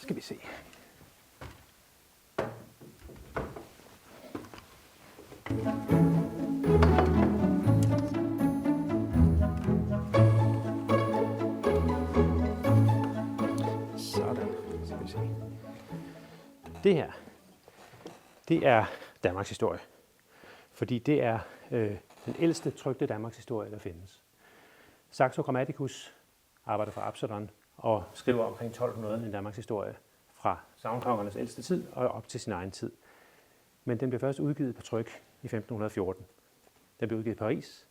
skal vi se. Sådan, skal vi se. Det her, det er Danmarks historie. Fordi det er den ældste trykte Danmarks historie, der findes. Saxo Grammaticus arbejder for Absalon og skriver omkring 1200 en Danmarks historie fra sagnkongernes ældste tid og op til sin egen tid. Men den blev først udgivet på tryk i 1514. Den blev udgivet i Paris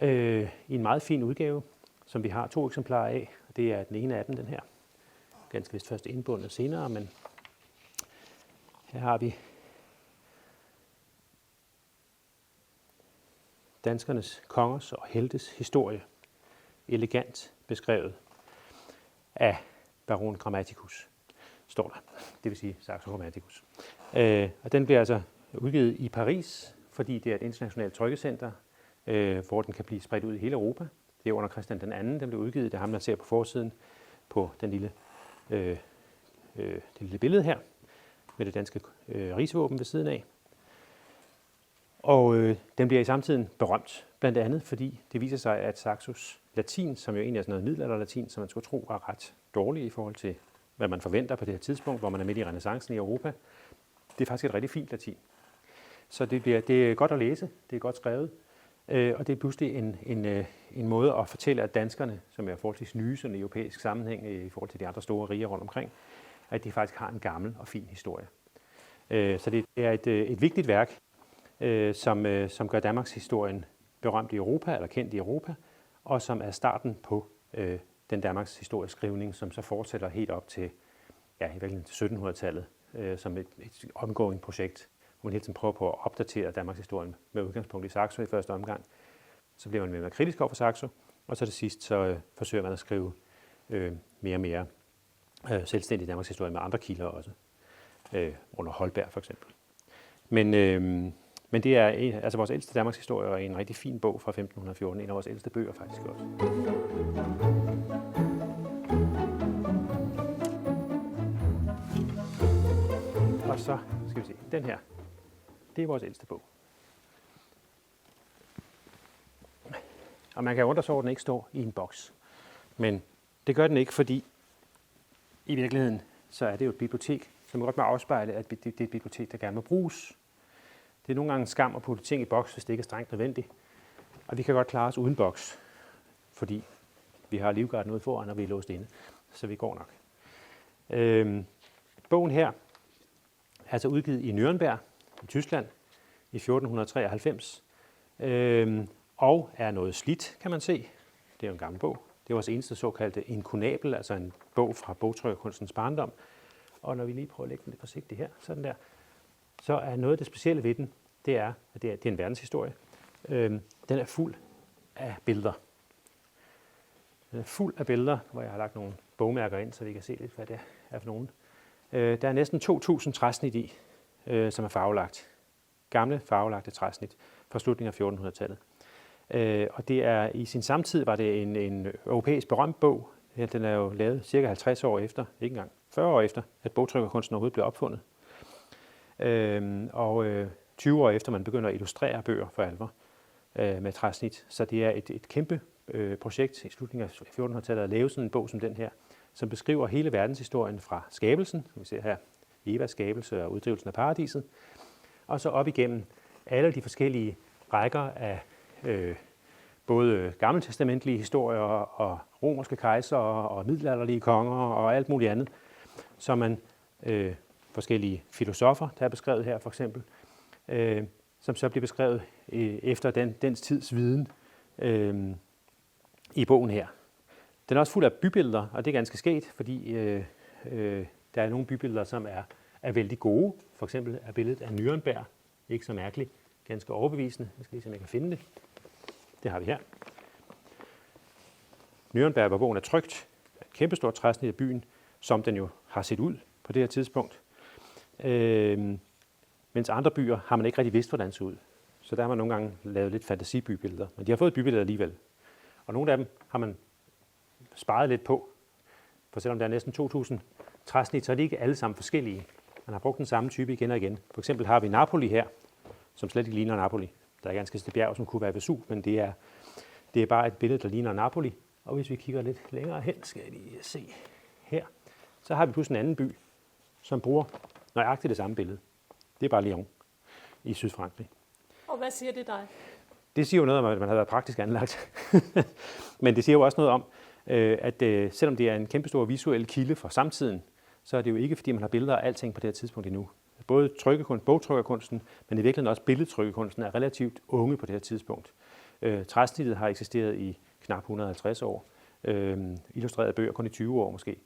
i en meget fin udgave, som vi har 2 eksemplarer af. Det er den ene af dem, den her. Ganske vist først indbundet senere, men her har vi danskernes kongers og heltes historie, elegant beskrevet af baron Grammaticus, står der. Det vil sige Saxo Grammaticus. Og den bliver altså udgivet i Paris, fordi det er et internationalt trykkecenter, hvor den kan blive spredt ud i hele Europa. Det er under Christian den anden, den blev udgivet. Det er ham, man ser på forsiden på det lille billede her, med det danske rigsvåben ved siden af. Og den bliver i samtiden berømt, blandt andet fordi det viser sig, at Saxos latin, som jo egentlig er sådan noget middelalderlatin, som man skulle tro er ret dårlig i forhold til, hvad man forventer på det her tidspunkt, hvor man er midt i renæssancen i Europa, det er faktisk et rigtig fint latin. Så det er godt at læse, det er godt skrevet, og det er pludselig en måde at fortælle, at danskerne, som er forholdsvis nye sådan i europæisk sammenhæng i forhold til de andre store riger rundt omkring, at de faktisk har en gammel og fin historie. Så det er et vigtigt værk, som gør Danmarks historien berømt i Europa, eller kendt i Europa, og som er starten på den Danmarks historieskrivning, som så fortsætter helt op til, i virkeligheden til 1700-tallet, som et ongoing projekt, hvor man hele tiden prøver på at opdatere Danmarks historien med udgangspunkt i Saxo i første omgang. Så bliver man mere kritisk over for Saxo, og så til sidst så forsøger man at skrive mere og mere selvstændig Danmarks historie med andre kilder også, under Holberg for eksempel. Men det er altså vores ældste Danmarks historie og en rigtig fin bog fra 1514, en af vores ældste bøger faktisk også. Og så skal vi se, den her, det er vores ældste bog. Og man kan undre sig over, at den ikke står i en boks. Men det gør den ikke, fordi i virkeligheden så er det jo et bibliotek, som godt må afspejle, at det er et bibliotek, der gerne må bruges. Det er nogle gange en skam at putte ting i boks, hvis det ikke er strengt nødvendigt. Og vi kan godt klare os uden boks, fordi vi har livgarden ude foran, og vi er låst inde. Så vi går nok. Bogen her er altså udgivet i Nürnberg i Tyskland i 1493. Og er noget slidt, kan man se. Det er jo en gammel bog. Det er vores eneste såkaldte inkunabel, altså en bog fra bogtrykkerkunstens barndom. Og når vi lige prøver at lægge den lidt forsigtigt her, sådan der, så er noget af det specielle ved den, det er, at det er en verdenshistorie. Den er fuld af billeder. Den er fuld af billeder, hvor jeg har lagt nogle bogmærker ind, så vi kan se lidt, hvad det er for nogen. Der er næsten 2.000 træsnit i, som er farvelagt. Gamle farvelagte træsnit fra slutningen af 1400-tallet. Og det er i sin samtid var det en europæisk berømt bog. Den er jo lavet cirka 50 år efter, ikke engang 40 år efter, at bogtrykkerkunsten overhovedet blev opfundet. Og 20 år efter man begynder at illustrere bøger for alvor med træsnit. Så det er et kæmpe projekt i slutningen af 1400-tallet at lave sådan en bog som den her, som beskriver hele verdenshistorien fra skabelsen, som vi ser her, Evas skabelse og uddrivelsen af paradiset, og så op igennem alle de forskellige rækker af både gammeltestamentlige historier og romerske kejsere og middelalderlige konger og alt muligt andet, så man forskellige filosofer, der er beskrevet her for eksempel, som så bliver beskrevet efter dens tids viden i bogen her. Den er også fuld af bybilleder, og det er ganske skægt, fordi der er nogle bybilleder, som er vældig gode. For eksempel er billedet af Nürnberg ikke så mærkeligt, ganske overbevisende. Jeg skal lige se, om jeg kan finde det. Det har vi her. Nürnberg, hvor bogen er trykt, et kæmpestort træsnit af byen, som den jo har set ud på det her tidspunkt. Mens andre byer har man ikke rigtig vidst, hvordan det så ud. Så der har man nogle gange lavet lidt fantasibybilleder. Men de har fået bybilleder alligevel. Og nogle af dem har man sparet lidt på. For selvom der er næsten 2.000 træsnit, så er de ikke alle sammen forskellige. Man har brugt den samme type igen og igen. For eksempel har vi Napoli her, som slet ikke ligner Napoli. Der er ganske et bjerg, som kunne være Vesuv, men det er bare et billede, der ligner Napoli. Og hvis vi kigger lidt længere hen, skal jeg lige se her, så har vi pludselig en anden by, som bruger nøjagtigt det samme billede. Det er bare Lyon i Sydfrankrig. Og hvad siger det dig? Det siger jo noget om, at man har været praktisk anlagt. Men det siger jo også noget om, at selvom det er en kæmpestor visuel kilde for samtiden, så er det jo ikke, fordi man har billeder af alting på det her tidspunkt endnu. Både bogtrykkerkunsten, men i virkeligheden også billedtrykkerkunsten er relativt unge på det her tidspunkt. Træsnittet har eksisteret i knap 150 år. Illustrerede bøger kun i 20 år måske.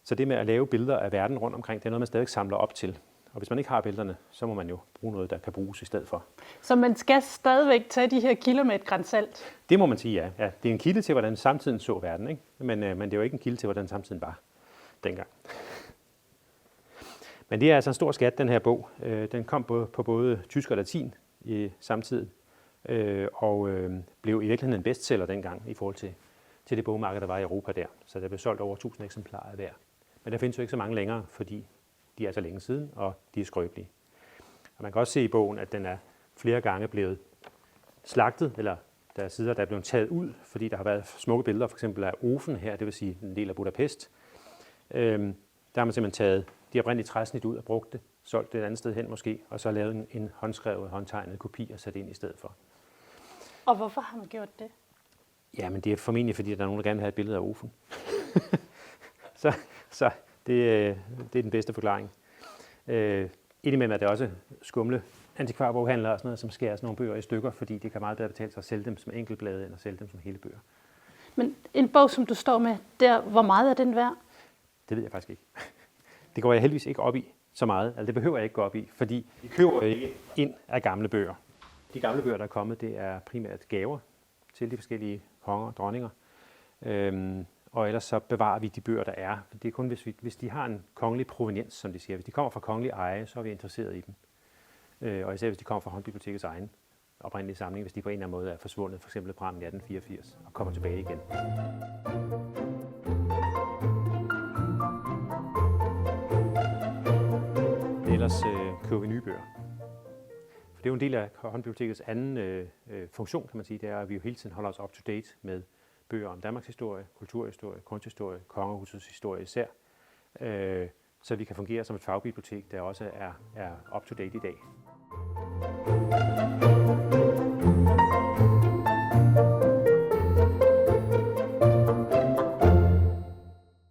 Så det med at lave billeder af verden rundt omkring, det er noget, man stadig samler op til. Og hvis man ikke har billederne, så må man jo bruge noget, der kan bruges i stedet for. Så man skal stadigvæk tage de her kilder med et gran salt? Det må man sige, ja. Det er en kilde til, hvordan samtiden så verden, ikke? Men det er jo ikke en kilde til, hvordan samtiden var dengang. Men det er altså en stor skat, den her bog. Den kom på både tysk og latin i samtiden, og blev i virkeligheden en bestseller dengang i forhold til det bogmarked, der var i Europa der. Så der blev solgt over 1000 eksemplarer hver. Men der findes jo ikke så mange længere, fordi de er så længe siden, og de er skrøbelige. Og man kan også se i bogen, at den er flere gange blevet slagtet, eller der er sider, der er blevet taget ud, fordi der har været smukke billeder, for eksempel af Ofen her, det vil sige en del af Budapest. Der har man simpelthen taget de oprindelige træsnit ud og brugt det, solgt det et andet sted hen måske, og så lavet en håndskrevet, håndtegnet kopi og sat ind i stedet for. Og hvorfor har man gjort det? Ja, men det er formentlig, fordi der er nogen, der gerne vil have et billede af Ofen. så det er den bedste forklaring. Indimellem er det også skumle antikvarboghandlere og sådan noget, som skærer sådan nogle bøger i stykker, fordi det kan meget bedre betale sig at sælge dem som enkeltblade, end at sælge dem som hele bøger. Men en bog, som du står med der, hvor meget er den værd? Det ved jeg faktisk ikke. Det går jeg heldigvis ikke op i så meget. Altså, det behøver jeg ikke gå op i, fordi vi køber ikke ind af gamle bøger. De gamle bøger, der er kommet, det er primært gaver til de forskellige konger og dronninger. Og ellers så bevarer vi de bøger, der er. Det er kun, hvis de har en kongelig proveniens, som de siger. Hvis de kommer fra kongelig eje, så er vi interesseret i dem. Og især hvis de kommer fra håndbibliotekets egen oprindelige samling, hvis de på en eller anden måde er forsvundet, f.eks. branden i 1884, og kommer tilbage igen. Ellers køber vi nye bøger. For det er jo en del af håndbibliotekets anden funktion, kan man sige, det er, at vi jo hele tiden holder os up to date med bøger om Danmarks historie, kulturhistorie, kunsthistorie, kongehusets historie især, så vi kan fungere som et fagbibliotek, der også er up to date i dag.